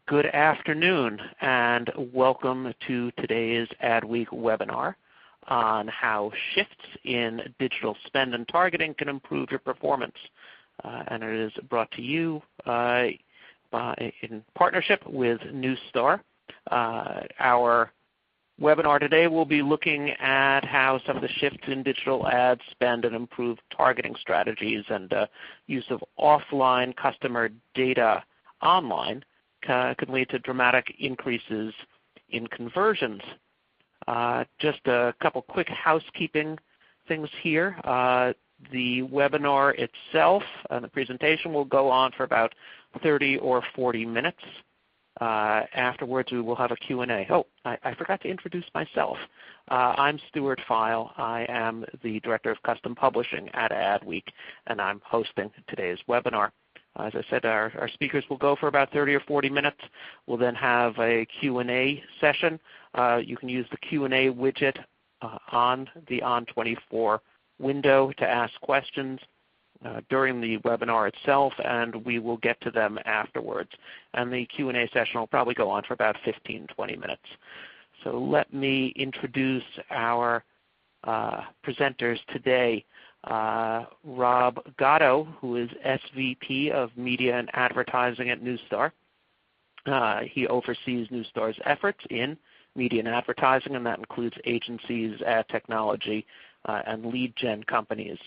Good afternoon, and welcome to today's Adweek webinar on how shifts in digital spend and targeting can improve your performance. And it is brought to you in partnership with Neustar. Our webinar today will be looking at how some of the shifts in digital ad spend and improved targeting strategies and use of offline customer data online can lead to dramatic increases in conversions. Just a couple quick housekeeping things here. The webinar itself and the presentation will go on for about 30 or 40 minutes. Afterwards, we will have a Q&A. Oh, I forgot to introduce myself. I'm Stuart File. I am the Director of Custom Publishing at Adweek, and I'm hosting today's webinar. As I said, our speakers will go for about 30 or 40 minutes. We'll then have a Q&A session. You can use the Q&A widget on the On24 window to ask questions during the webinar itself, and we will get to them afterwards. And the Q&A session will probably go on for about 15, 20 minutes. So let me introduce our presenters today. Rob Gatto, who is SVP of Media and Advertising at Neustar. He oversees Neustar's efforts in media and advertising, and that includes agencies, ad technology, and lead gen companies.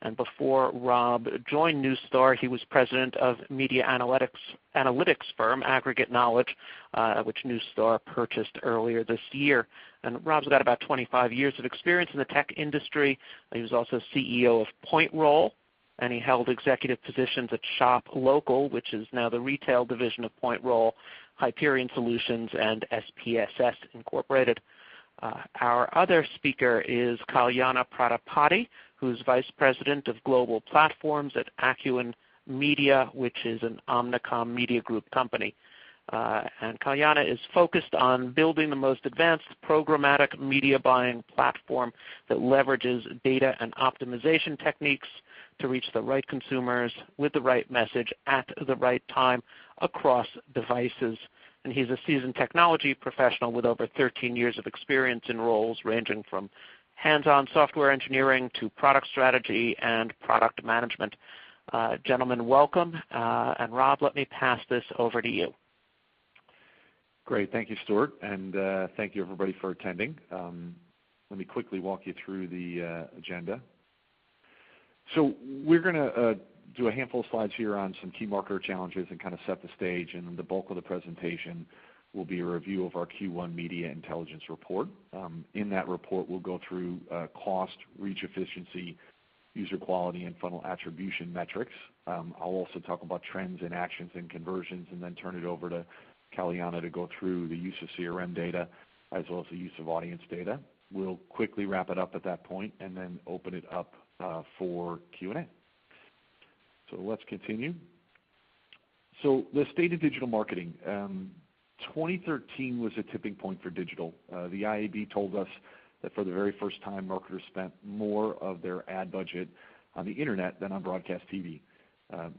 And before Rob joined Neustar, he was president of media analytics firm Aggregate Knowledge, which Neustar purchased earlier this year. And Rob's got about 25 years of experience in the tech industry. He was also CEO of PointRoll, and he held executive positions at Shop Local, which is now the retail division of PointRoll, Hyperion Solutions, and SPSS Incorporated. Our other speaker is Kalyana Prattipati, who's Vice President of Global Platforms at Accuen Media, which is an Omnicom Media Group company. And Kalyana is focused on building the most advanced programmatic media buying platform that leverages data and optimization techniques to reach the right consumers with the right message at the right time across devices. And he's a seasoned technology professional with over 13 years of experience in roles ranging from hands-on software engineering to product strategy and product management. Gentlemen, welcome. And Rob, let me pass this over to you. Great. Thank you, Stuart, and thank you, everybody, for attending. Let me quickly walk you through the agenda. So we're going to do a handful of slides here on some key marketer challenges and kind of set the stage, and the bulk of the presentation will be a review of our Q1 Media Intelligence Report. In that report, we'll go through cost, reach efficiency, user quality, and funnel attribution metrics. I'll also talk about trends and actions and conversions, and then turn it over to Kalyana to go through the use of CRM data as well as the use of audience data. We'll quickly wrap it up at that point and then open it up for Q&A. So let's continue. So the state of digital marketing. 2013 was a tipping point for digital. The IAB told us that for the very first time, marketers spent more of their ad budget on the internet than on broadcast TV.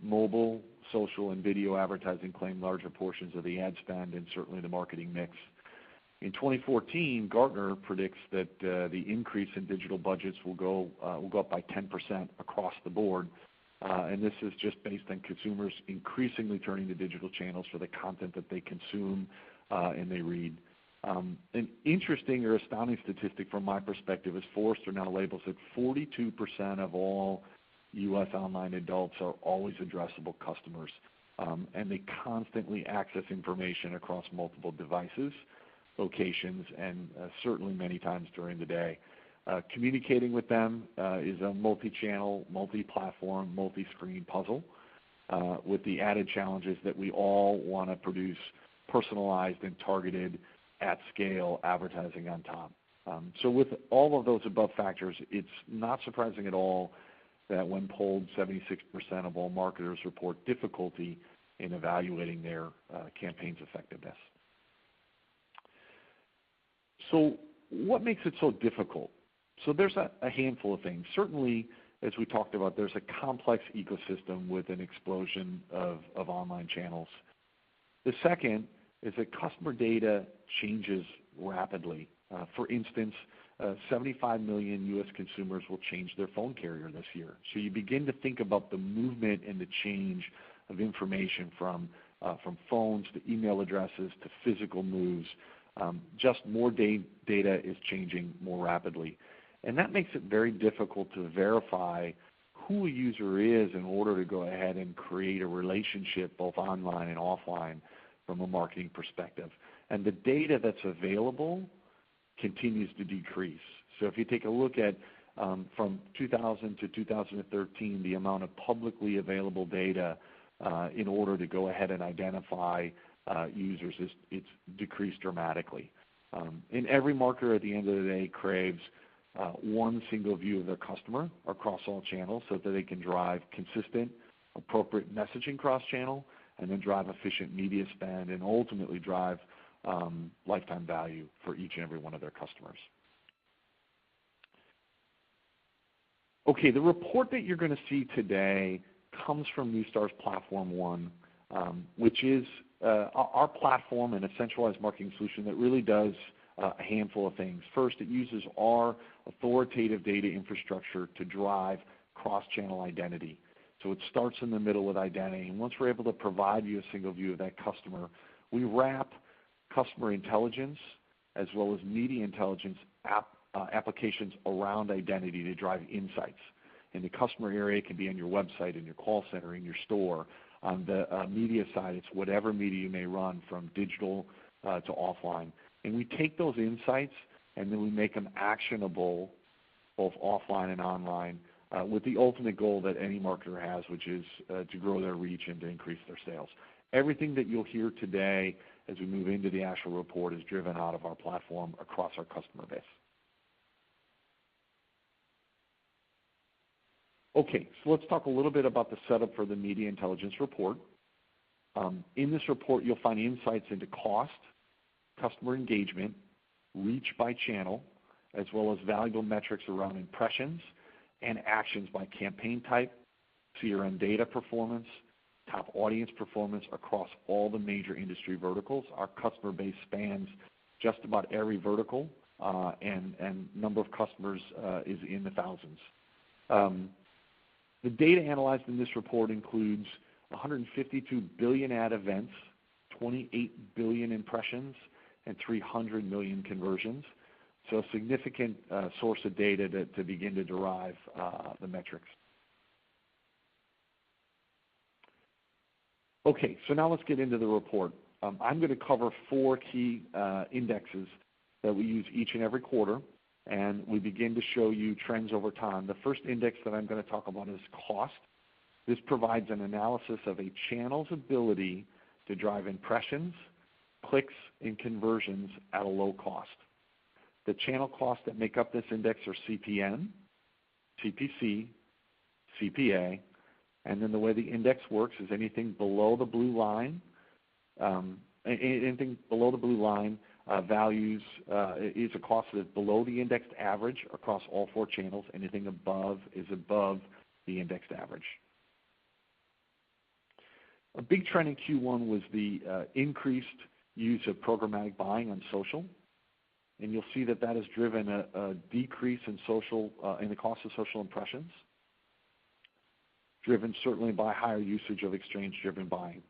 Mobile, social, and video advertising claim larger portions of the ad spend and certainly the marketing mix. In 2014, Gartner predicts that the increase in digital budgets will go up by 10% across the board, and this is just based on consumers increasingly turning to digital channels for the content that they consume and they read. An interesting or astounding statistic from my perspective is Forrester now labels that 42% of all U.S. online adults are always addressable customers, and they constantly access information across multiple devices, locations, and certainly many times during the day. Communicating with them is a multi-channel, multi-platform, multi-screen puzzle with the added challenges that we all want to produce personalized and targeted at-scale advertising on top. So with all of those above factors, it's not surprising at all that when polled, 76% of all marketers report difficulty in evaluating their campaign's effectiveness. So what makes it so difficult? So there's a handful of things. Certainly, as we talked about, there's a complex ecosystem with an explosion of online channels. The second is that customer data changes rapidly. For instance, 75 million U.S. consumers will change their phone carrier this year. So you begin to think about the movement and the change of information from phones to email addresses to physical moves. Just more data is changing more rapidly. And that makes it very difficult to verify who a user is in order to go ahead and create a relationship both online and offline from a marketing perspective. And the data that's available continues to decrease. So if you take a look at from 2000 to 2013, the amount of publicly available data in order to go ahead and identify users, it's decreased dramatically. And every marketer at the end of the day craves one single view of their customer across all channels so that they can drive consistent, appropriate messaging cross-channel, and then drive efficient media spend and ultimately drive lifetime value for each and every one of their customers. Okay, the report that you're going to see today comes from Neustar's Platform One, which is our platform and a centralized marketing solution that really does a handful of things. First, it uses our authoritative data infrastructure to drive cross-channel identity. So it starts in the middle with identity, and once we're able to provide you a single view of that customer, we wrap customer intelligence as well as media intelligence applications around identity to drive insights. In the customer area, it can be on your website, in your call center, in your store. On the media side, it's whatever media you may run from digital to offline. And we take those insights and then we make them actionable both offline and online with the ultimate goal that any marketer has, which is to grow their reach and to increase their sales. Everything that you'll hear today as we move into the actual report is driven out of our platform across our customer base. Okay, so let's talk a little bit about the setup for the Media Intelligence Report. In this report, you'll find insights into cost, customer engagement, reach by channel, as well as valuable metrics around impressions and actions by campaign type, CRM data performance, top audience performance across all the major industry verticals. Our customer base spans just about every vertical, and number of customers is in the thousands. The data analyzed in this report includes 152 billion ad events, 28 billion impressions, and 300 million conversions. So a significant source of data to begin to derive the metrics. Okay, so now let's get into the report. I'm going to cover 4 key indexes that we use each and every quarter, and we begin to show you trends over time. The first index that I'm going to talk about is cost. This provides an analysis of a channel's ability to drive impressions, clicks, and conversions at a low cost. The channel costs that make up this index are CPN, CPC, CPA, and then the way the index works is anything below the blue line, values is a cost that is below the indexed average across all 4 channels. Anything above is above the indexed average. A big trend in Q1 was the increased use of programmatic buying on social, and you'll see that that has driven a decrease in in the cost of social impressions, driven certainly by higher usage of exchange-driven buying.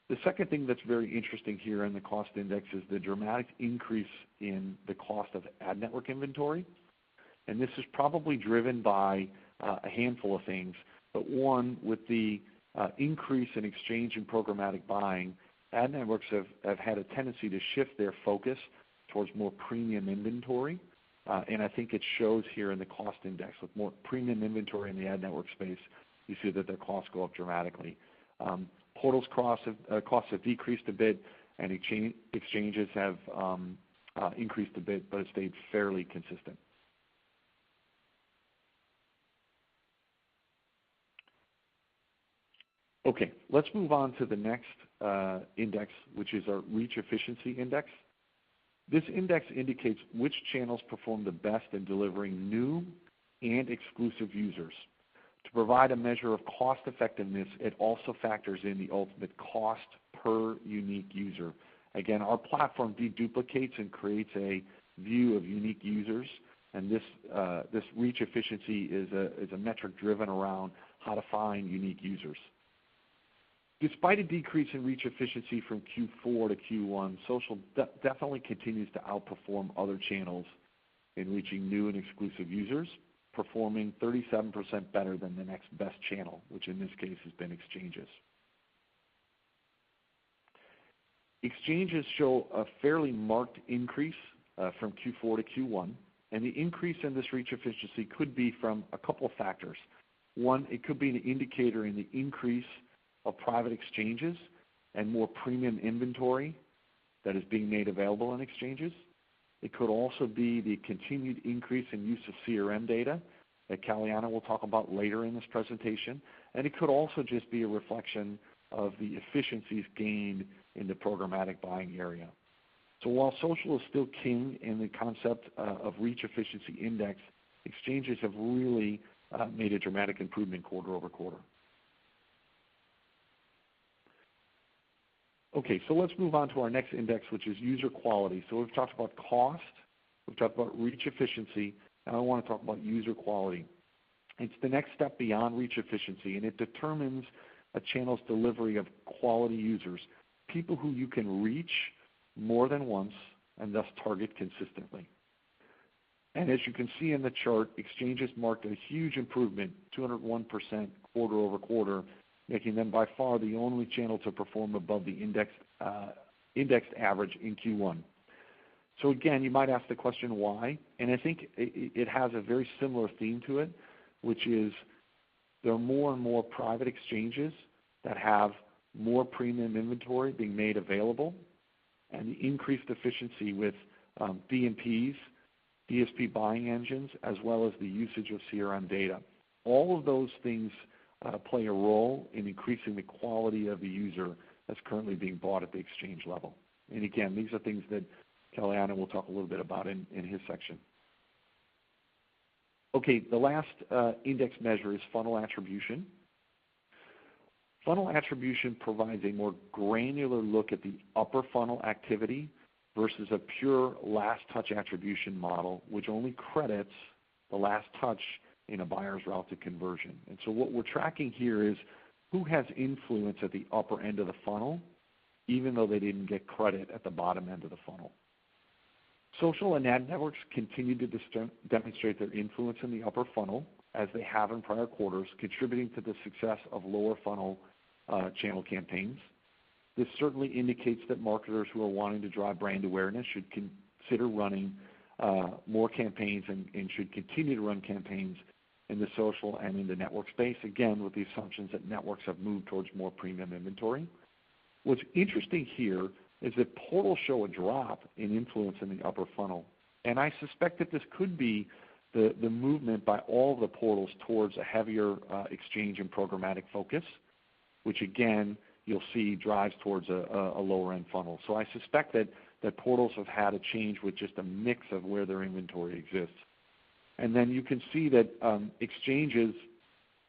The second thing that's very interesting here in the cost index is the dramatic increase in the cost of ad network inventory, and this is probably driven by a handful of things. But one, with the increase in exchange and programmatic buying, ad networks have had a tendency to shift their focus towards more premium inventory, and I think it shows here in the cost index. With more premium inventory in the ad network space, you see that their costs go up dramatically. Portals costs have decreased a bit, and exchanges have increased a bit, but it stayed fairly consistent. Okay, let's move on to the next index, which is our Reach Efficiency Index. This index indicates which channels perform the best in delivering new and exclusive users. To provide a measure of cost effectiveness, it also factors in the ultimate cost per unique user, Again, our platform deduplicates and creates a view of unique users, and this reach efficiency is a metric driven around how to find unique users. Despite a decrease in reach efficiency from Q4 to Q1, social definitely continues to outperform other channels in reaching new and exclusive users, performing 37% better than the next best channel, which in this case has been exchanges. Exchanges show a fairly marked increase from Q4 to Q1, and the increase in this reach efficiency could be from a couple of factors. One, it could be an indicator in the increase of private exchanges and more premium inventory that is being made available in exchanges. It could also be the continued increase in use of CRM data that Kalyana will talk about later in this presentation. And it could also just be a reflection of the efficiencies gained in the programmatic buying area. So while social is still king in the concept of reach efficiency index, exchanges have really made a dramatic improvement quarter over quarter. Okay, so let's move on to our next index, which is user quality. So we've talked about cost, we've talked about reach efficiency, and I want to talk about user quality. It's the next step beyond reach efficiency, and it determines a channel's delivery of quality users, people who you can reach more than once and thus target consistently. And as you can see in the chart, exchanges marked a huge improvement, 201% quarter over quarter, making them by far the only channel to perform above the indexed average in Q1. So again, you might ask the question why, and I think it has a very similar theme to it, which is there are more and more private exchanges that have more premium inventory being made available, and the increased efficiency with DMPs, DSP buying engines, as well as the usage of CRM data. All of those things play a role in increasing the quality of the user that's currently being bought at the exchange level. And again, these are things that Kalyana will talk a little bit about in his section. Okay, the last index measure is funnel attribution. Funnel attribution provides a more granular look at the upper funnel activity versus a pure last touch attribution model, which only credits the last touch in a buyer's route to conversion. And so what we're tracking here is who has influence at the upper end of the funnel, even though they didn't get credit at the bottom end of the funnel. Social and ad networks continue to demonstrate their influence in the upper funnel, as they have in prior quarters, contributing to the success of lower funnel channel campaigns. This certainly indicates that marketers who are wanting to drive brand awareness should consider running more campaigns and should continue to run campaigns in the social and in the network space, again, with the assumptions that networks have moved towards more premium inventory. What's interesting here is that portals show a drop in influence in the upper funnel. And I suspect that this could be the movement by all of the portals towards a heavier exchange and programmatic focus, which again, you'll see drives towards a lower end funnel. So I suspect that portals have had a change with just a mix of where their inventory exists. And then you can see that exchanges,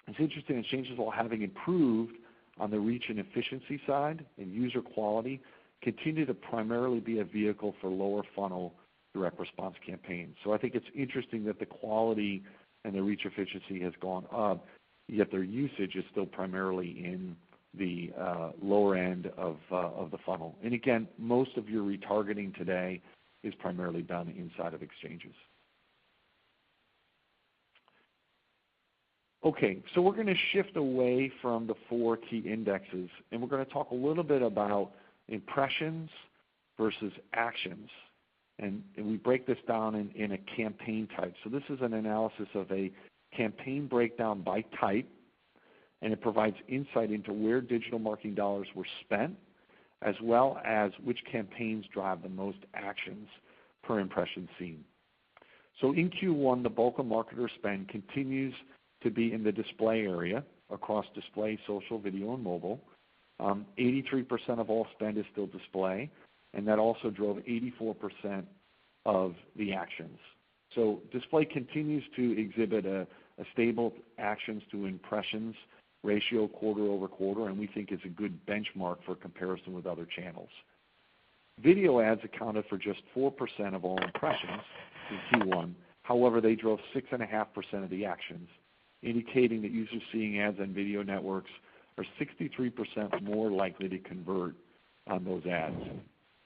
it's interesting, exchanges, while having improved on the reach and efficiency side and user quality, continue to primarily be a vehicle for lower funnel direct response campaigns. So I think it's interesting that the quality and the reach efficiency has gone up, yet their usage is still primarily in the lower end of the funnel. And again, most of your retargeting today is primarily done inside of exchanges. Okay, so we're going to shift away from the four key indexes, and we're going to talk a little bit about impressions versus actions. And we break this down in a campaign type. So this is an analysis of a campaign breakdown by type, and it provides insight into where digital marketing dollars were spent, as well as which campaigns drive the most actions per impression seen. So in Q1, the bulk of marketer spend continues to be in the display area across display, social, video, and mobile. 83% of all spend is still display, and that also drove 84% of the actions. So display continues to exhibit a stable actions to impressions ratio quarter over quarter, and we think is a good benchmark for comparison with other channels. Video ads accounted for just 4% of all impressions in Q1. However, they drove 6.5% of the actions, indicating that users seeing ads on video networks are 63% more likely to convert on those ads.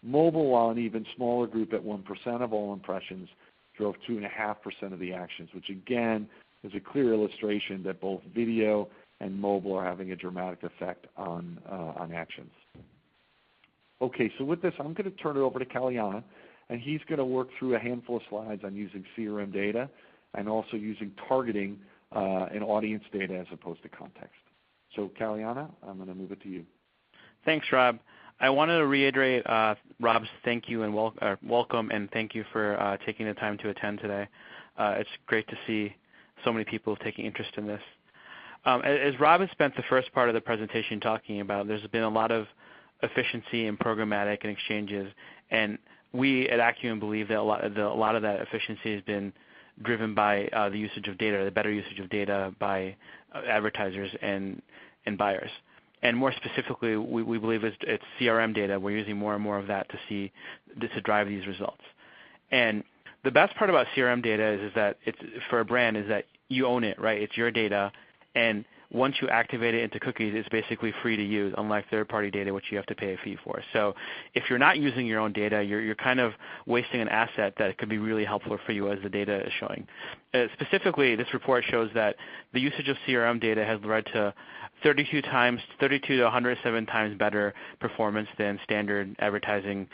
Mobile, while an even smaller group at 1% of all impressions, drove 2.5% of the actions, which again is a clear illustration that both video and mobile are having a dramatic effect on actions. Okay, so with this, I'm going to turn it over to Kalyana, and he's going to work through a handful of slides on using CRM data and also using targeting and audience data as opposed to context. So Kalyana, I'm going to move it to you. Thanks, Rob. I wanted to reiterate Rob's thank you and welcome, and thank you for taking the time to attend today. It's great to see so many people taking interest in this. As Rob has spent the first part of the presentation talking about, there's been a lot of efficiency in programmatic and exchanges, and we at Accuen believe that a lot of that efficiency has been driven by the usage of data, the better usage of data by advertisers and buyers. And more specifically, we believe it's CRM data. We're using more and more of that to drive these results. And the best part about CRM data is that it's for a brand is that you own it, right? It's your data, and once you activate it into cookies, it's basically free to use, unlike third-party data, which you have to pay a fee for. So if you're not using your own data, you're kind of wasting an asset that could be really helpful for you, as the data is showing. Specifically, this report shows that the usage of CRM data has led to 32 to 107 times better performance than standard advertising,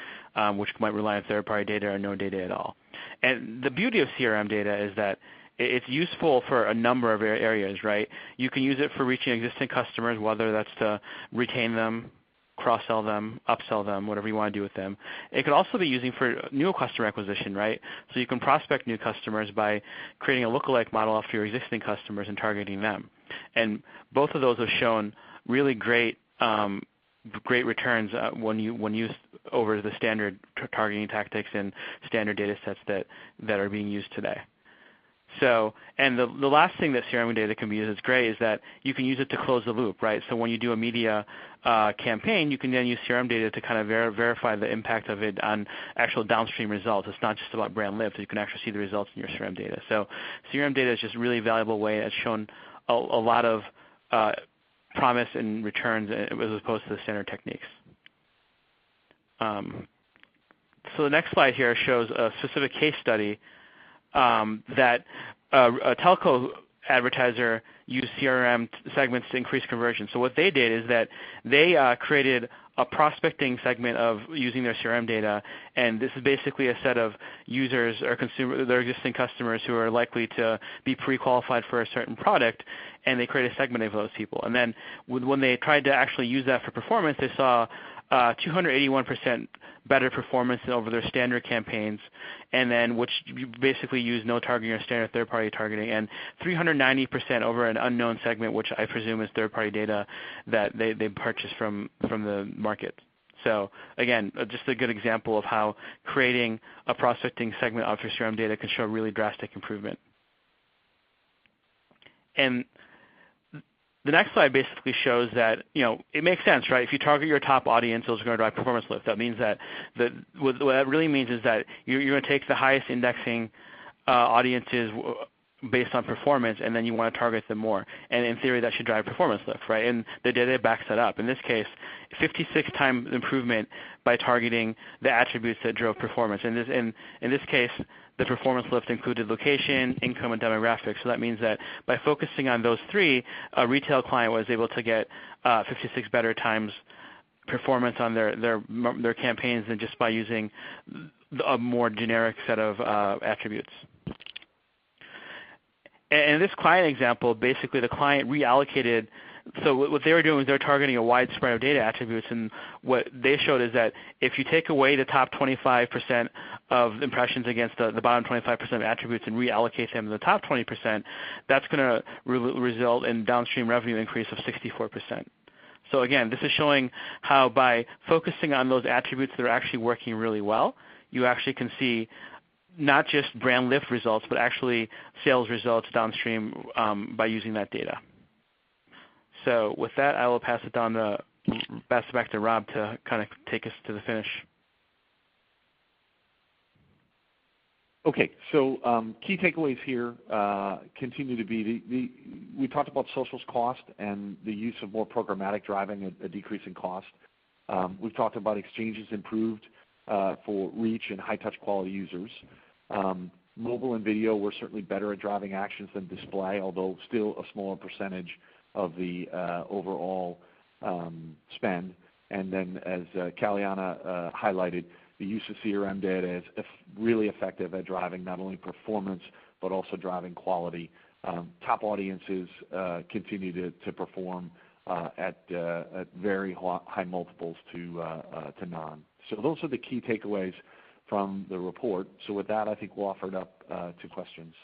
which might rely on third-party data or no data at all. And the beauty of CRM data is that it's useful for a number of areas, right? You can use it for reaching existing customers, whether that's to retain them, cross-sell them, upsell them, whatever you want to do with them. It could also be using for new customer acquisition, right? So you can prospect new customers by creating a lookalike model after your existing customers and targeting them. And both of those have shown really great returns when used over the standard targeting tactics and standard data sets that are being used today. So, and the last thing that CRM data can be used as great is that you can use it to close the loop, right? So when you do a media campaign, you can then use CRM data to kind of verify the impact of it on actual downstream results. It's not just about brand lift. You can actually see the results in your CRM data. So CRM data is just a really valuable way. It's shown a lot of promise and returns as opposed to the standard techniques. So the next slide here shows a specific case study that a telco advertiser used CRM segments to increase conversion. So what they did is that they created a prospecting segment of using their CRM data, and this is basically a set of users or their existing customers who are likely to be pre-qualified for a certain product, and they create a segment of those people. And then when they tried to actually use that for performance, they saw 281% better performance over their standard campaigns, and then which basically use no targeting or standard third-party targeting, and 390% over an unknown segment, which I presume is third-party data that they purchased from the market. So again, just a good example of how creating a prospecting segment of your CRM data can show really drastic improvement. And the next slide basically shows that, it makes sense, right? If you target your top audience, those are going to drive performance lift. That means that what that really means is that you're going to take the highest indexing audiences based on performance, and then you want to target them more. And in theory, that should drive performance lift, right? And the data backs that up. In this case, 56 times improvement by targeting the attributes that drove performance. In this case, the performance lift included location, income, and demographics. So that means that by focusing on those three, a retail client was able to get 56 better times performance on their campaigns than just by using a more generic set of attributes. And in this client example, basically the client reallocated. So what they were doing is they were targeting a wide spread of data attributes, and what they showed is that if you take away the top 25% of impressions against the bottom 25% of attributes and reallocate them to the top 20%, that's going to result in downstream revenue increase of 64%. So again, this is showing how by focusing on those attributes that are actually working really well, you actually can see not just brand lift results, but actually sales results downstream by using that data. So with that, I will pass it back to Rob to kind of take us to the finish. Okay, so key takeaways here continue to be we talked about socials cost and the use of more programmatic driving a decrease in cost. We've talked about exchanges improved for reach and high-touch quality users. Mobile and video were certainly better at driving actions than display, although still a smaller percentage of the overall spend. And then as Kalyana highlighted, the use of CRM data is really effective at driving not only performance but also driving quality. Top audiences continue to perform at very high multiples to non. So those are the key takeaways from the report. So with that, I think we'll offer it up to questions.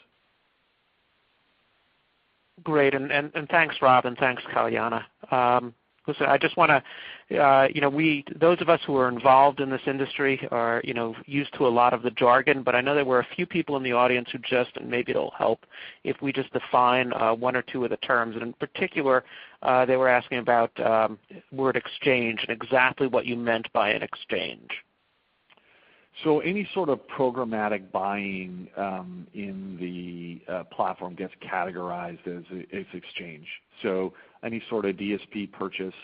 Great, and thanks, Rob, and thanks, Kalyana. Listen, I just want to, those of us who are involved in this industry are, used to a lot of the jargon, but I know there were a few people in the audience who and maybe it'll help if we just define one or two of the terms. And in particular, they were asking about word exchange and exactly what you meant by an exchange. So any sort of programmatic buying in the platform gets categorized as exchange. So any sort of DSP purchase,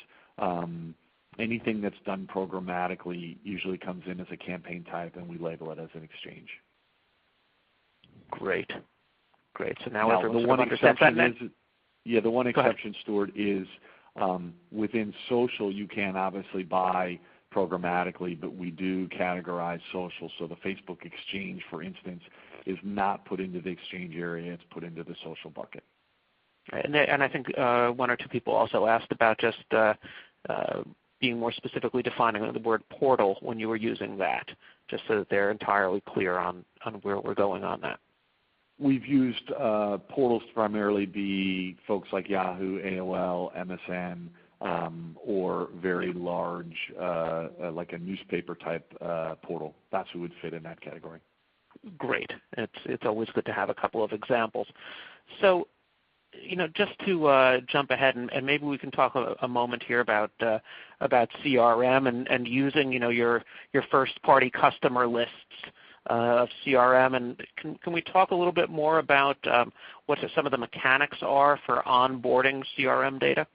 anything that's done programmatically usually comes in as a campaign type, and we label it as an exchange. Great. So now everyone the one exception is, the one exception, Stuart, is within social you can obviously buy programmatically, but we do categorize social. So the Facebook exchange, for instance, is not put into the exchange area. It's put into the social bucket. And I think one or two people also asked about just being more specifically defining the word portal when you were using that, just so that they're entirely clear on where we're going on that. We've used portals to primarily be folks like Yahoo, AOL, MSN, or very large, like a newspaper type portal. That's who would fit in that category. Great. It's always good to have a couple of examples. So, just to jump ahead, and maybe we can talk a moment here about CRM and using, your first-party customer lists of CRM. And can we talk a little bit more about what some of the mechanics are for onboarding CRM data?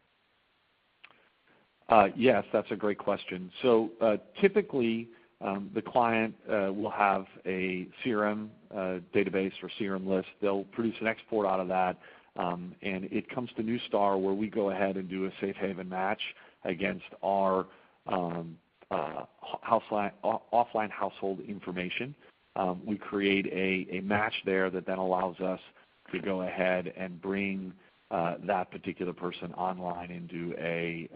Yes, that's a great question. So typically, the client will have a CRM database or CRM list. They'll produce an export out of that, and it comes to Neustar, where we go ahead and do a safe haven match against our offline household information. We create a match there that then allows us to go ahead and bring that particular person online into a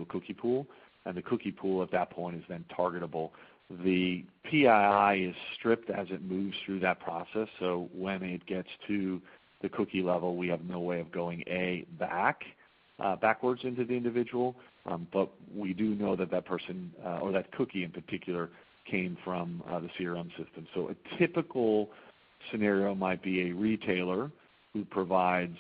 cookie pool, and the cookie pool at that point is then targetable. The PII is stripped as it moves through that process, so when it gets to the cookie level, we have no way of going backwards into the individual, but we do know that person or that cookie in particular came from the CRM system. So a typical scenario might be a retailer who provides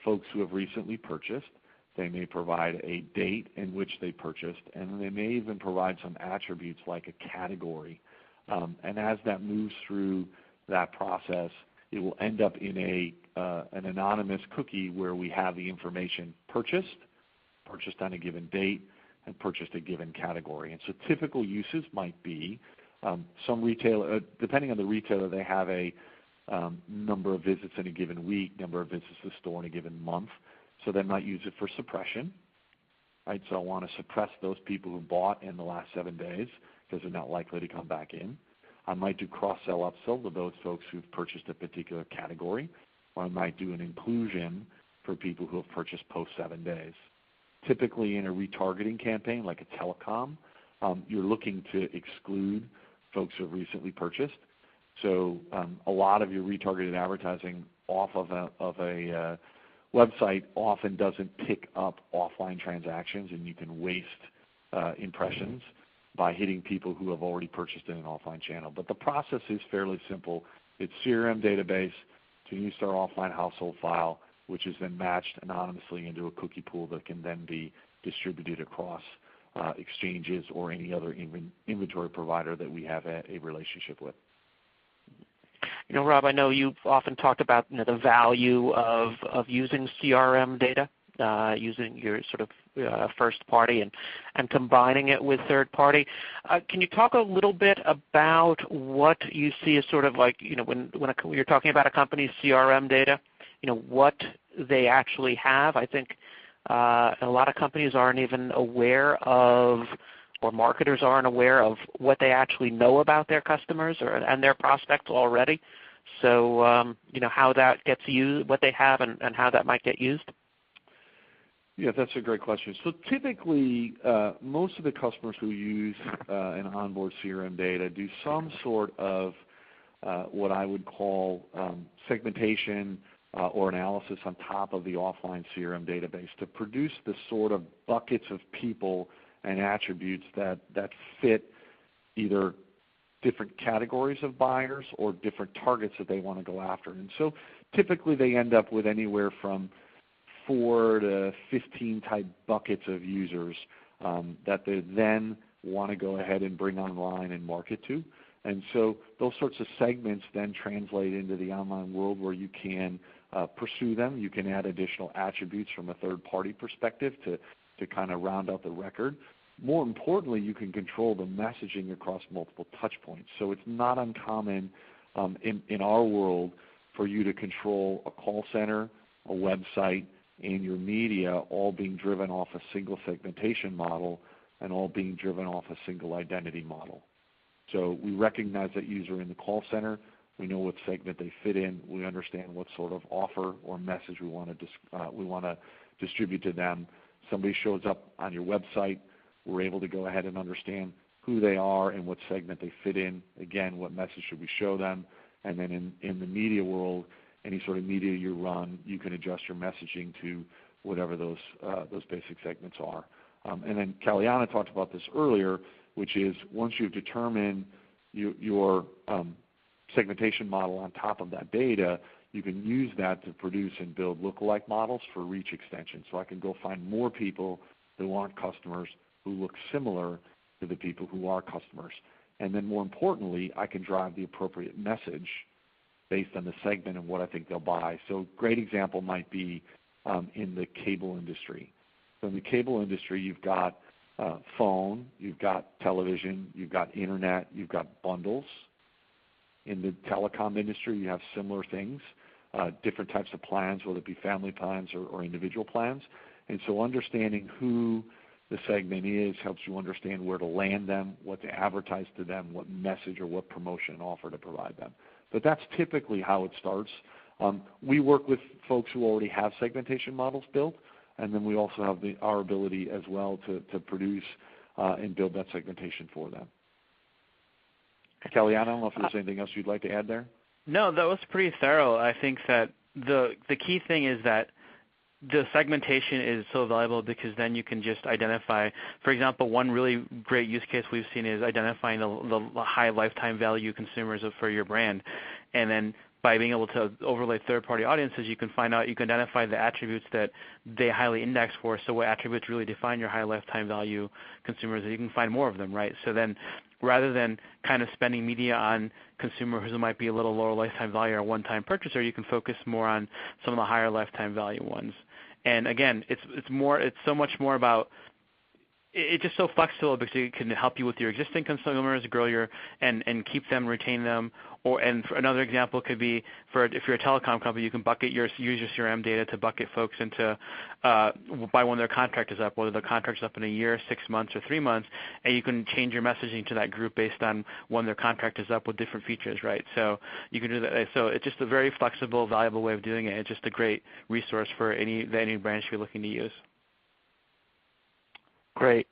folks who have recently purchased. They may provide a date in which they purchased, and they may even provide some attributes like a category. And as that moves through that process, it will end up in an anonymous cookie where we have the information purchased on a given date, and purchased a given category. And so typical uses might be some retailer, depending on the retailer, they have a number of visits in a given week, number of visits to the store in a given month. So they might use it for suppression, right? So I want to suppress those people who bought in the last 7 days because they're not likely to come back in. I might do cross-sell, upsell to those folks who've purchased a particular category, or I might do an inclusion for people who have purchased post 7 days. Typically in a retargeting campaign like a telecom, you're looking to exclude folks who have recently purchased. So a lot of your retargeted advertising off of a website often doesn't pick up offline transactions, and you can waste impressions by hitting people who have already purchased in an offline channel. But the process is fairly simple. It's CRM database to Neustar offline household file, which is then matched anonymously into a cookie pool that can then be distributed across exchanges or any other inventory provider that we have a relationship with. Rob, I know you've often talked about the value of using CRM data, using your sort of first party and combining it with third party. Can you talk a little bit about what you see as sort of like, when you're talking about a company's CRM data, what they actually have? I think a lot of companies aren't even aware of, or marketers aren't aware of what they actually know about their customers and their prospects already. So, how that gets used, what they have, and how that might get used? Yeah, that's a great question. So typically, most of the customers who use and onboard CRM data do some sort of what I would call segmentation or analysis on top of the offline CRM database to produce the sort of buckets of people and attributes that fit either different categories of buyers or different targets that they want to go after. And so typically they end up with anywhere from 4 to 15 type buckets of users that they then want to go ahead and bring online and market to. And so those sorts of segments then translate into the online world where you can pursue them. You can add additional attributes from a third-party perspective to kind of round out the record. More importantly, you can control the messaging across multiple touch points. So it's not uncommon in our world for you to control a call center, a website, and your media all being driven off a single segmentation model and all being driven off a single identity model. So we recognize that user in the call center. We know what segment they fit in. We understand what sort of offer or message we want to distribute to them. Somebody shows up on your website, we're able to go ahead and understand who they are and what segment they fit in. Again, what message should we show them? And then in the media world, any sort of media you run, you can adjust your messaging to whatever those basic segments are. And then Kalyana talked about this earlier, which is once you've determined your segmentation model on top of that data, you can use that to produce and build lookalike models for reach extension. So I can go find more people who aren't customers who look similar to the people who are customers. And then more importantly, I can drive the appropriate message based on the segment and what I think they'll buy. So a great example might be in the cable industry. So in the cable industry, you've got phone, you've got television, you've got internet, you've got bundles. In the telecom industry, you have similar things, different types of plans, whether it be family plans or individual plans. And so understanding who the segment is helps you understand where to land them, what to advertise to them, what message or what promotion and offer to provide them. But that's typically how it starts. We work with folks who already have segmentation models built, and then we also have our ability as well to produce and build that segmentation for them. Kalyana, I don't know if there's anything else you'd like to add there? No, that was pretty thorough. I think that the key thing is that the segmentation is so valuable because then you can just identify, for example, one really great use case we've seen is identifying the high lifetime value consumers for your brand. And then by being able to overlay third-party audiences, you can identify the attributes that they highly index for. So what attributes really define your high lifetime value consumers, you can find more of them, right? So then rather than kind of spending media on consumers who might be a little lower lifetime value or one-time purchaser, you can focus more on some of the higher lifetime value ones. And again, it's so much more about, it's just so flexible because it can help you with your existing consumers, grow and keep them, retain them. And for another example could be if you're a telecom company, you can use your CRM data to bucket folks into by when their contract is up, whether the contract is up in a year, 6 months, or 3 months, and you can change your messaging to that group based on when their contract is up with different features, right? So you can do that. So it's just a very flexible, valuable way of doing it. It's just a great resource for any brand you're looking to use. Great.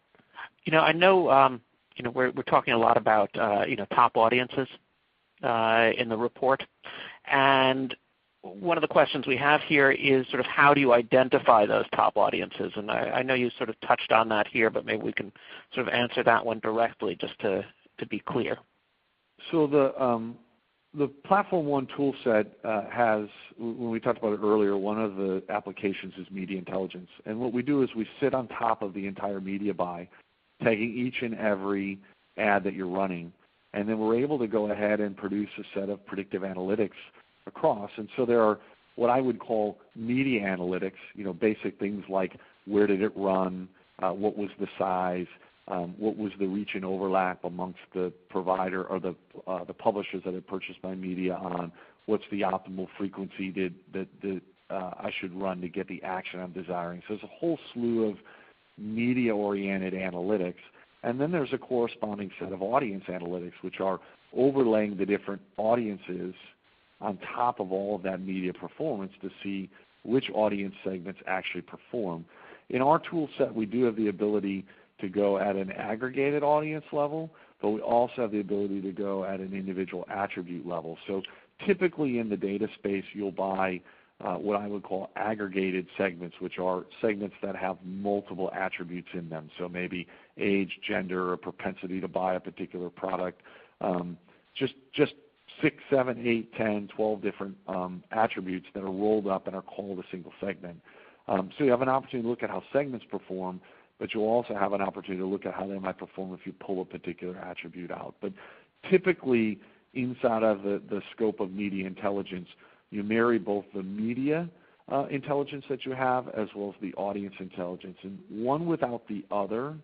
I know we're talking a lot about top audiences in the report, and one of the questions we have here is sort of how do you identify those top audiences? And I know you sort of touched on that here, but maybe we can sort of answer that one directly just to be clear. So the Platform One tool set has, when we talked about it earlier, one of the applications is media intelligence. And what we do is we sit on top of the entire media buy, tagging each and every ad that you're running and then we're able to go ahead and produce a set of predictive analytics across. And so there are what I would call media analytics, basic things like where did it run, what was the size, what was the reach and overlap amongst the provider or the publishers that had purchased my media on, what's the optimal frequency that I should run to get the action I'm desiring. So there's a whole slew of media-oriented analytics. And then there's a corresponding set of audience analytics, which are overlaying the different audiences on top of all of that media performance to see which audience segments actually perform. In our tool set, we do have the ability to go at an aggregated audience level, but we also have the ability to go at an individual attribute level. So typically in the data space, you'll buy what I would call aggregated segments, which are segments that have multiple attributes in them. So maybe age, gender, or propensity to buy a particular product. Just 6, 7, 8, 10, 12 different attributes that are rolled up and are called a single segment. So you have an opportunity to look at how segments perform, but you'll also have an opportunity to look at how they might perform if you pull a particular attribute out. But typically, inside of the scope of media intelligence, you marry both the media intelligence that you have as well as the audience intelligence. And one without the other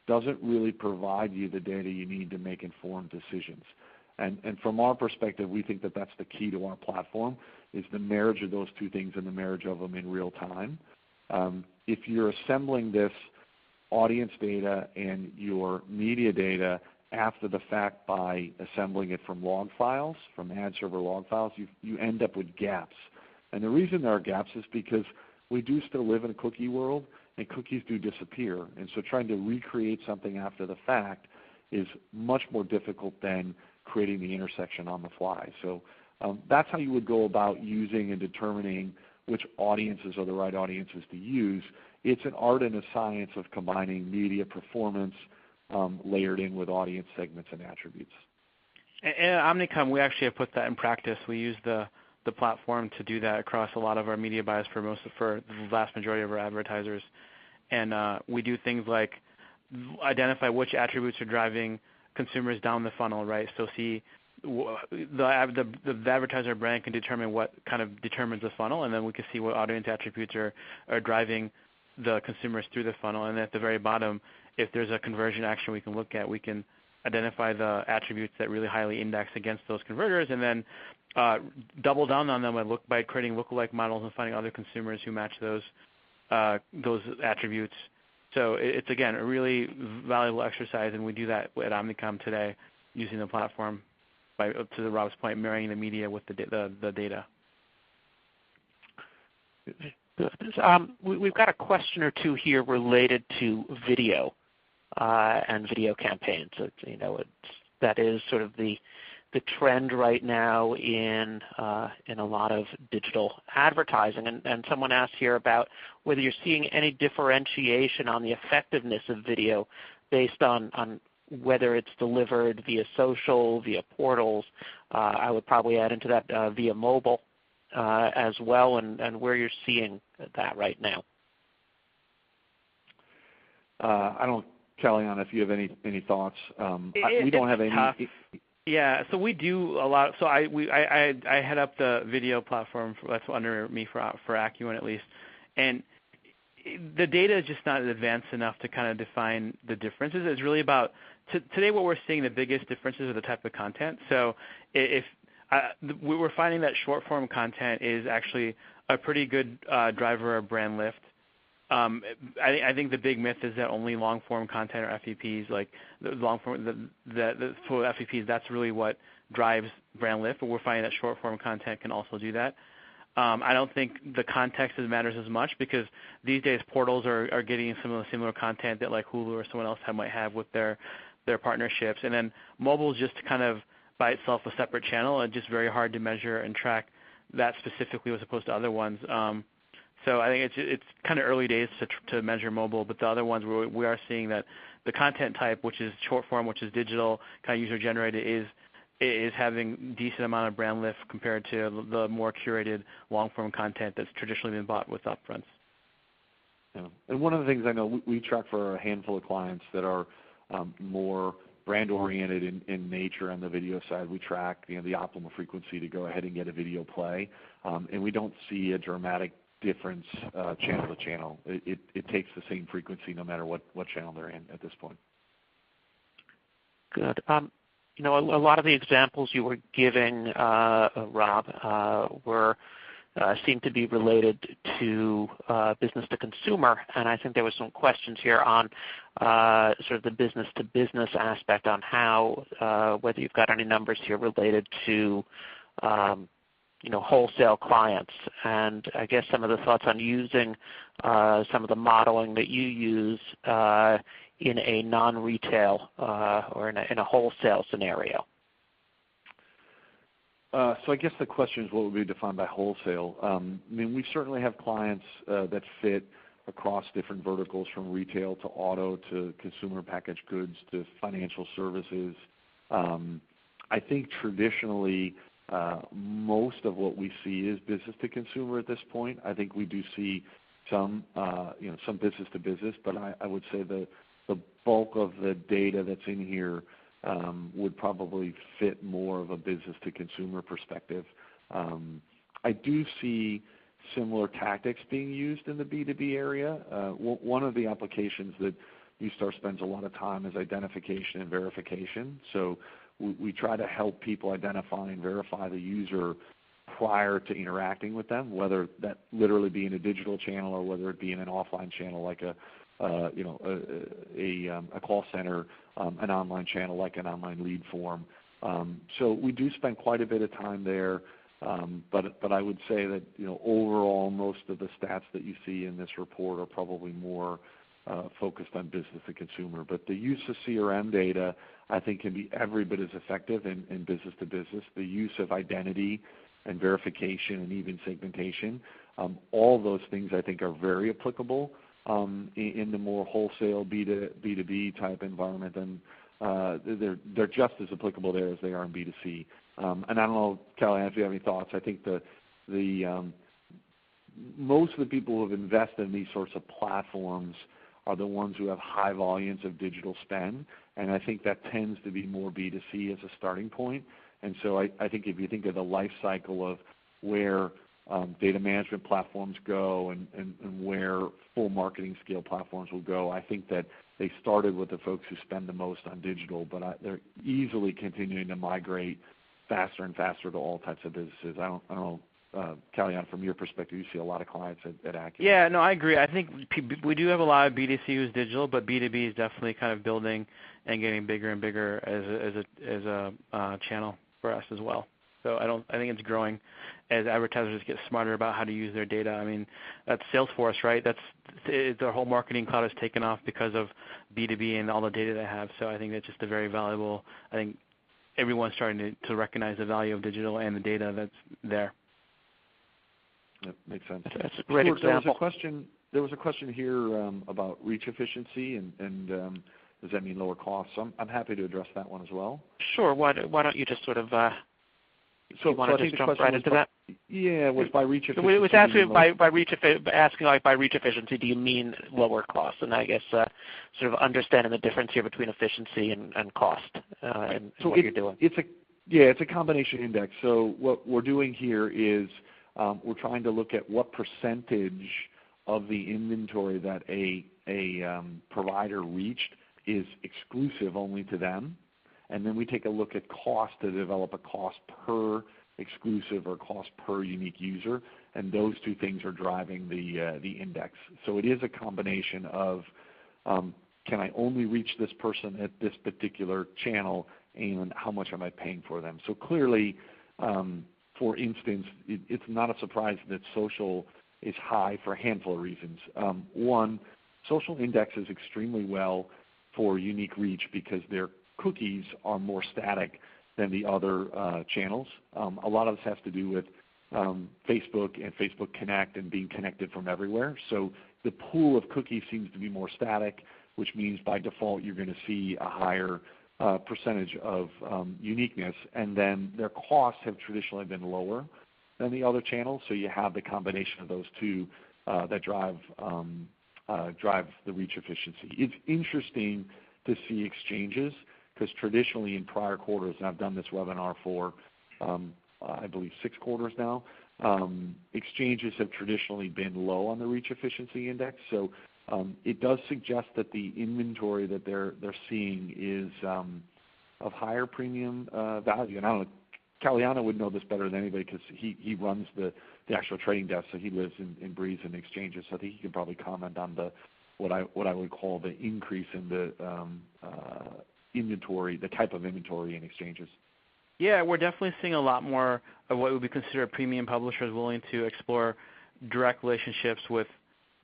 doesn't really provide you the data you need to make informed decisions. And from our perspective, we think that that's the key to our platform, is the marriage of those two things and the marriage of them in real time. If you're assembling this audience data and your media data after the fact by assembling it from log files, from ad server log files, you end up with gaps. And the reason there are gaps is because we do still live in a cookie world, and cookies do disappear. And so trying to recreate something after the fact is much more difficult than creating the intersection on the fly. So that's how you would go about using and determining which audiences are the right audiences to use. It's an art and a science of combining media performance layered in with audience segments and attributes. And at Omnicom, we actually have put that in practice. We use the platform to do that across a lot of our media buys for the vast majority of our advertisers. And we do things like identify which attributes are driving consumers down the funnel, right? So see the advertiser brand can determine what kind of determines the funnel, and then we can see what audience attributes are driving the consumers through the funnel. And at the very bottom, if there's a conversion action we can look at, we can identify the attributes that really highly index against those converters, and then double down on them by creating lookalike models and finding other consumers who match those attributes. So it's, again, a really valuable exercise, and we do that at Omnicom today using the platform by, to Rob's point, marrying the media with the data. We've got a question or two here related to video and video campaigns. That is sort of the trend right now in a lot of digital advertising. And someone asked here about whether you're seeing any differentiation on the effectiveness of video based on whether it's delivered via social, via portals. I would probably add into that via mobile as well, and where you're seeing that right now. I don't, Kalyana, if you have any thoughts. We don't have any. Tough. Yeah, so we do a lot. So I head up the video platform that's under me for Accuen at least, and the data is just not advanced enough to kind of define the differences. It's really about today what we're seeing the biggest differences are the type of content. So we're finding that short form content is actually a pretty good driver of brand lift. I think the big myth is that only long-form content or FEPs, like the long-form, for FEPs, that's really what drives brand lift. But we're finding that short-form content can also do that. I don't think the context matters as much because these days portals are getting some of the similar content that like Hulu or someone else might have with their partnerships. And then mobile is just kind of by itself a separate channel and just very hard to measure and track that specifically as opposed to other ones. So I think it's kind of early days to measure mobile, but the other ones we are seeing that the content type, which is short form, which is digital, kind of user generated, is having decent amount of brand lift compared to the more curated long form content that's traditionally been bought with upfronts. Yeah. And one of the things I know we track for a handful of clients that are more brand-oriented in nature on the video side. We track the optimal frequency to go ahead and get a video play, and we don't see a dramatic difference channel to channel. It takes the same frequency no matter what channel they're in at this point. Good. A lot of the examples you were giving, Rob, seemed to be related to business to consumer, and I think there were some questions here on sort of the business to business aspect on how, whether you've got any numbers here related to wholesale clients, and I guess some of the thoughts on using some of the modeling that you use in a non-retail or in a wholesale scenario. So I guess the question is what would be defined by wholesale. We certainly have clients that fit across different verticals, from retail to auto to consumer packaged goods to financial services. I think traditionally most of what we see is business to consumer at this point. I think we do see some business to business, but I would say the bulk of the data that's in here would probably fit more of a business to consumer perspective. I do see similar tactics being used in the B2B area. One of the applications that Neustar spends a lot of time is identification and verification. So we try to help people identify and verify the user prior to interacting with them, whether that literally be in a digital channel or whether it be in an offline channel like a call center, an online channel like an online lead form. So we do spend quite a bit of time there, but I would say that overall most of the stats that you see in this report are probably more focused on business to consumer. But the use of CRM data, I think, can be every bit as effective in business to business. The use of identity and verification and even segmentation, all those things I think are very applicable in the more wholesale B2B type environment, and they're just as applicable there as they are in B2C. And I don't know, Kalyana, if you have any thoughts. I think the most of the people who have invested in these sorts of platforms are the ones who have high volumes of digital spend, and I think that tends to be more B2C as a starting point. And so I think if you think of the life cycle of where data management platforms go and where full marketing scale platforms will go, I think that they started with the folks who spend the most on digital, but they're easily continuing to migrate faster and faster to all types of businesses. I don't know, Kalyana, from your perspective, you see a lot of clients at Accuen. Yeah, no, I agree. I think we do have a lot of B2C who's digital, but B2B is definitely kind of building and getting bigger and bigger as a channel for us as well. So I think it's growing as advertisers get smarter about how to use their data. I mean, that's Salesforce, right? Their whole marketing cloud has taken off because of B2B and all the data they have. So I think that's just a very valuable. I think everyone's starting to recognize the value of digital and the data that's there. That makes sense. That's a great example. There was a question here about reach efficiency and does that mean lower costs? So I'm happy to address that one as well. Sure. Why don't you just sort of So I think jump right into that? Yeah, it was by reach efficiency. It was asking by reach efficiency, do you mean lower costs? And I guess sort of understanding the difference here between efficiency and cost and what you're doing. It's a combination index. So what we're doing here is we're trying to look at what percentage of the inventory that a provider reached is exclusive only to them. And then we take a look at cost to develop a cost per exclusive or cost per unique user, and those two things are driving the index. So it is a combination of can I only reach this person at this particular channel, and how much am I paying for them? So clearly, for instance, it's not a surprise that social is high for a handful of reasons. One, social indexes extremely well for unique reach because their cookies are more static than the other channels. A lot of this has to do with Facebook and Facebook Connect and being connected from everywhere. So the pool of cookies seems to be more static, which means by default you're going to see a higher percentage of uniqueness. And then their costs have traditionally been lower than the other channels. So you have the combination of those two that drive the reach efficiency. It's interesting to see exchanges because traditionally in prior quarters, and I've done this webinar for I believe 6 quarters now, exchanges have traditionally been low on the reach efficiency index. So it does suggest that the inventory that they're seeing is of higher premium value. And I don't know, Kalyana would know this better than anybody because he runs the actual trading desk, so he lives and breathes in exchanges. So I think he can probably comment on what I would call the increase in the inventory, the type of inventory in exchanges. Yeah, we're definitely seeing a lot more of what would be considered premium publishers willing to explore direct relationships with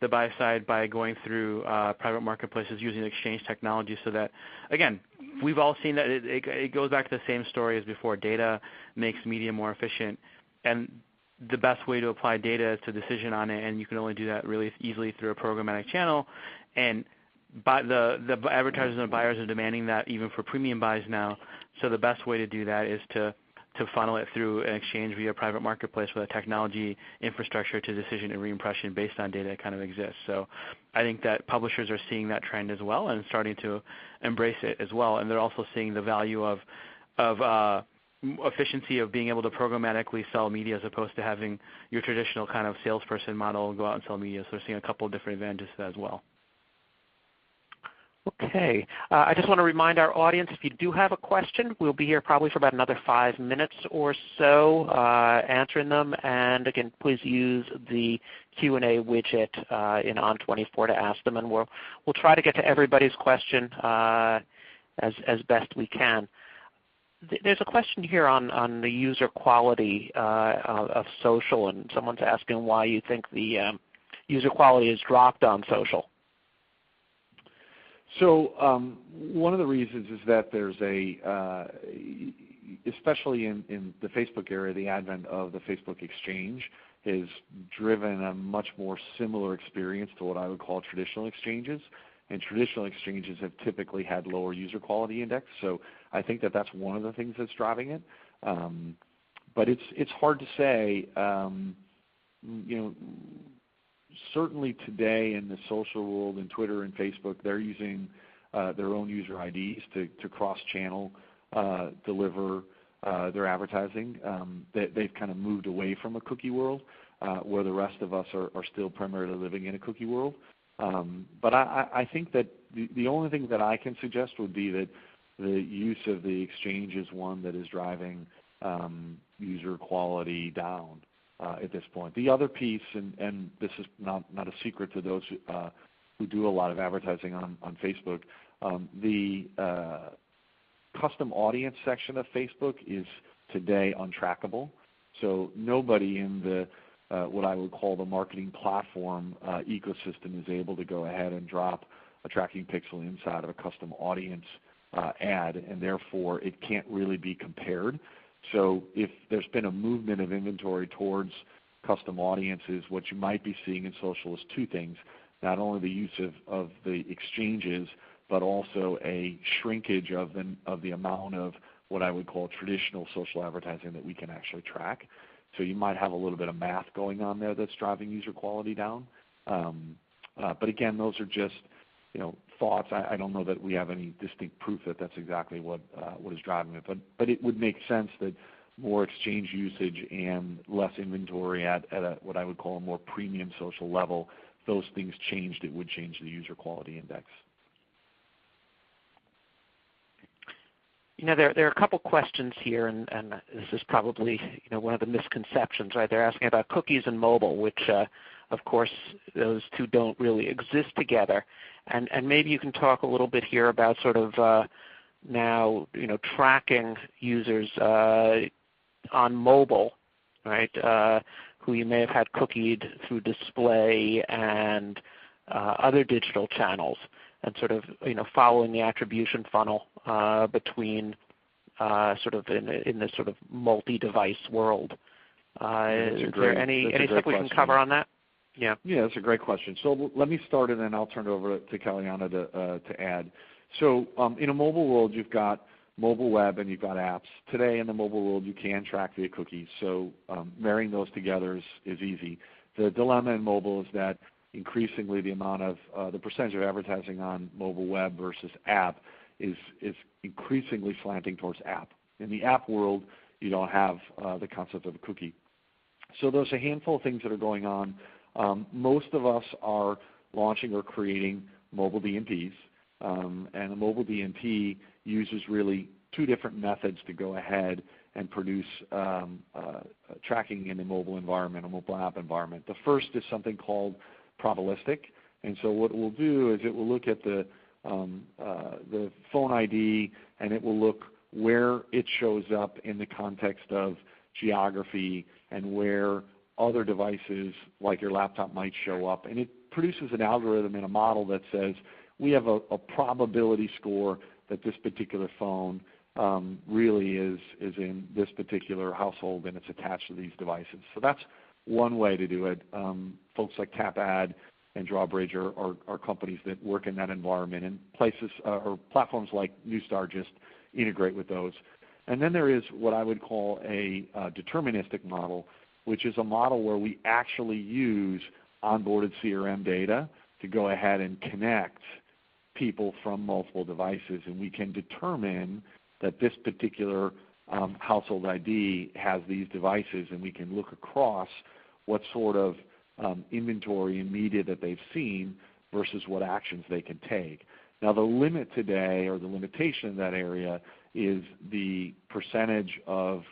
the buy side by going through private marketplaces using exchange technology. So that, again, we've all seen that it goes back to the same story as before. Data makes media more efficient, and the best way to apply data is to decision on it, and you can only do that really easily through a programmatic channel. And the advertisers and buyers are demanding that even for premium buys now. So the best way to do that is to funnel it through an exchange via private marketplace with a technology infrastructure to decision and reimpression based on data that kind of exists. So I think that publishers are seeing that trend as well and starting to embrace it as well. And they're also seeing the value of efficiency of being able to programmatically sell media as opposed to having your traditional kind of salesperson model go out and sell media. So they're seeing a couple of different advantages to that as well. Okay. I just want to remind our audience, if you do have a question, we'll be here probably for about another 5 minutes or so answering them. And again, please use the Q&A widget in On24 to ask them, and we'll try to get to everybody's question as best we can. There's a question here on the user quality of social, and someone's asking why you think the user quality has dropped on social. So one of the reasons is that there's especially in the Facebook area, the advent of the Facebook exchange has driven a much more similar experience to what I would call traditional exchanges. And traditional exchanges have typically had lower user quality index. So I think that that's one of the things that's driving it. But it's hard to say. Certainly today in the social world, in Twitter and Facebook, they're using their own user IDs to cross-channel deliver their advertising. They've kind of moved away from a cookie world where the rest of us are still primarily living in a cookie world. But I think that the only thing that I can suggest would be that the use of the exchange is one that is driving user quality down. At this point. The other piece, and this is not a secret to those who do a lot of advertising on Facebook, the custom audience section of Facebook is today untrackable. So nobody in the what I would call the marketing platform ecosystem is able to go ahead and drop a tracking pixel inside of a custom audience ad, and therefore it can't really be compared. So if there's been a movement of inventory towards custom audiences, what you might be seeing in social is 2 things. Not only the use of the exchanges, but also a shrinkage of the amount of what I would call traditional social advertising that we can actually track. So you might have a little bit of math going on there that's driving user quality down. But again, those are just thoughts. I don't know that we have any distinct proof that that's exactly what is driving it. But it would make sense that more exchange usage and less inventory at what I would call a more premium social level, those things changed. It would change the user quality index. There are a couple questions here, and this is probably one of the misconceptions, right? They're asking about cookies and mobile, which of course those 2 don't really exist together. And maybe you can talk a little bit here about sort of now tracking users on mobile, right? Who you may have had cookied through display and other digital channels, and sort of following the attribution funnel between sort of in this sort of multi-device world. Is there anything we can cover on that? Yeah, that's a great question. So let me start, and then I'll turn it over to Kalyana to add. So in a mobile world, you've got mobile web and you've got apps. Today in the mobile world, you can track via cookies. So marrying those together is easy. The dilemma in mobile is that increasingly the amount of the percentage of advertising on mobile web versus app is increasingly slanting towards app. In the app world, you don't have the concept of a cookie. So there's a handful of things that are going on. Most of us are launching or creating mobile DMPs, and a mobile DMP uses really two different methods to go ahead and produce tracking in a mobile environment, a mobile app environment. The first is something called probabilistic, and so what it will do is it will look at the phone ID, and it will look where it shows up in the context of geography and where other devices like your laptop might show up. And it produces an algorithm and a model that says we have a probability score that this particular phone really is in this particular household and it's attached to these devices. So that's one way to do it. Folks like TapAd and Drawbridge are companies that work in that environment, and places or platforms like Neustar just integrate with those. And then there is what I would call a deterministic model, which is a model where we actually use onboarded CRM data to go ahead and connect people from multiple devices, and we can determine that this particular household ID has these devices, and we can look across what sort of inventory and media that they've seen versus what actions they can take. Now the limit today, or the limitation in that area, is the percentage of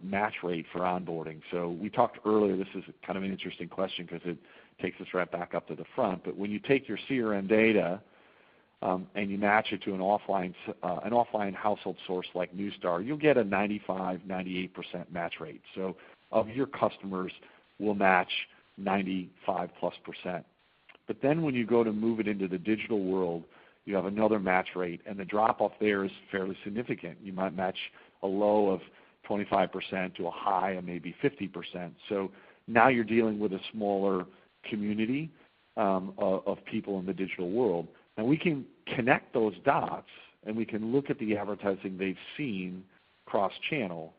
match rate for onboarding. So we talked earlier, this is kind of an interesting question because it takes us right back up to the front, but when you take your CRM data and you match it to an offline household source like Neustar, you'll get a 95, 98% match rate. So of your customers will match 95+%. But then when you go to move it into the digital world, you have another match rate, and the drop-off there is fairly significant. You might match a low of 25% to a high of maybe 50%. So now you're dealing with a smaller community of people in the digital world. Now we can connect those dots, and we can look at the advertising they've seen cross-channel,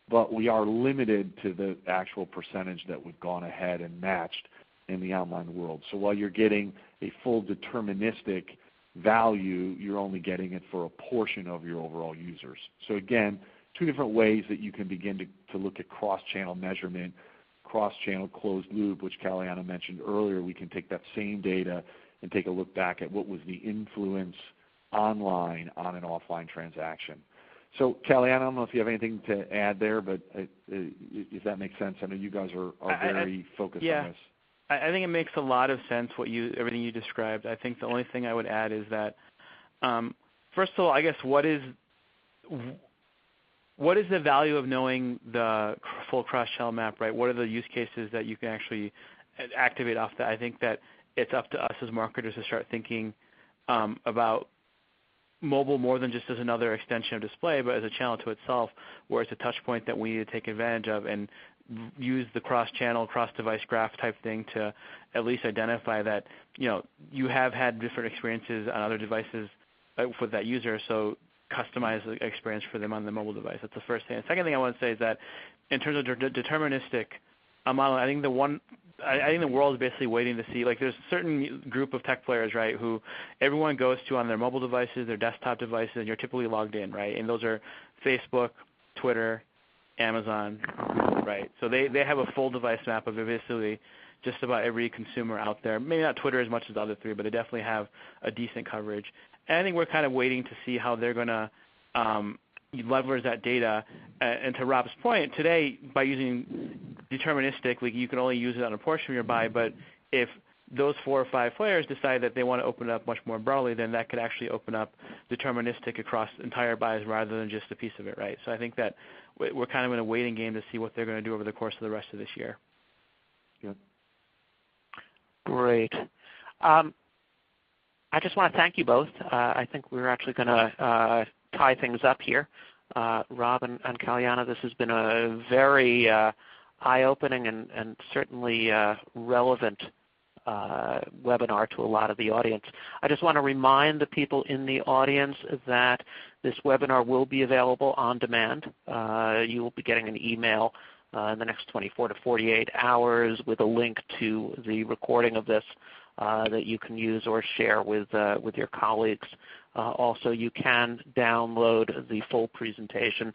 but we are limited to the actual percentage that we've gone ahead and matched in the online world. So while you're getting a full deterministic value, you're only getting it for a portion of your overall users. So again, two different ways that you can begin to look at cross-channel measurement, cross-channel closed loop, which Kalyana mentioned earlier. We can take that same data and take a look back at what was the influence online on an offline transaction. So Kalyana, I don't know if you have anything to add there, but if that makes sense. I know you guys are very focused on this. I think it makes a lot of sense everything you described. I think the only thing I would add is that, first of all, I guess what is the value of knowing the full cross-channel map, right? What are the use cases that you can actually activate off that? I think that it's up to us as marketers to start thinking about mobile more than just as another extension of display, but as a channel to itself, where it's a touch point that we need to take advantage of and use the cross-channel, cross-device graph type thing to at least identify that you have had different experiences on other devices with that user, so customize the experience for them on the mobile device. That's the first thing. The second thing I want to say is that in terms of deterministic model, I think the world is basically waiting to see, like there's a certain group of tech players, right, who everyone goes to on their mobile devices, their desktop devices, and you're typically logged in, right? And those are Facebook, Twitter, Amazon, right? So they have a full device map of basically just about every consumer out there. Maybe not Twitter as much as the other three, but they definitely have a decent coverage. And I think we're kind of waiting to see how they're going to leverage that data. And to Rob's point, today by using deterministic, you can only use it on a portion of your buy, but if those 4 or 5 players decide that they want to open it up much more broadly, then that could actually open up deterministic across entire buys rather than just a piece of it, right? So I think that we're kind of in a waiting game to see what they're going to do over the course of the rest of this year. Yep. Great. I just want to thank you both. I think we're actually going to tie things up here. Rob and Kalyana, this has been a very eye-opening and certainly relevant webinar to a lot of the audience. I just want to remind the people in the audience that this webinar will be available on demand. You will be getting an email in the next 24 to 48 hours with a link to the recording of this. that you can use or share with your colleagues. Also, you can download the full presentation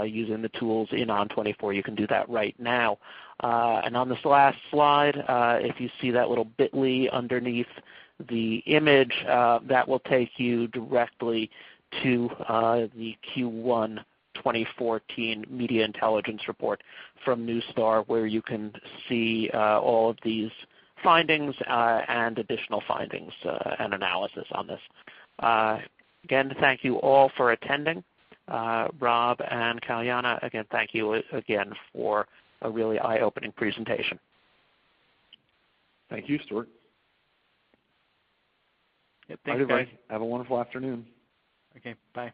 using the tools in On24. You can do that right now. And on this last slide, if you see that little bit.ly underneath the image, that will take you directly to the Q1 2014 Media Intelligence Report from Neustar, where you can see all of these findings and additional findings and analysis on this. Again, thank you all for attending. Rob and Kalyana, again, thank you again for a really eye-opening presentation. Thank you, Stuart. Yep, All right, everybody. Have a wonderful afternoon. Okay, bye.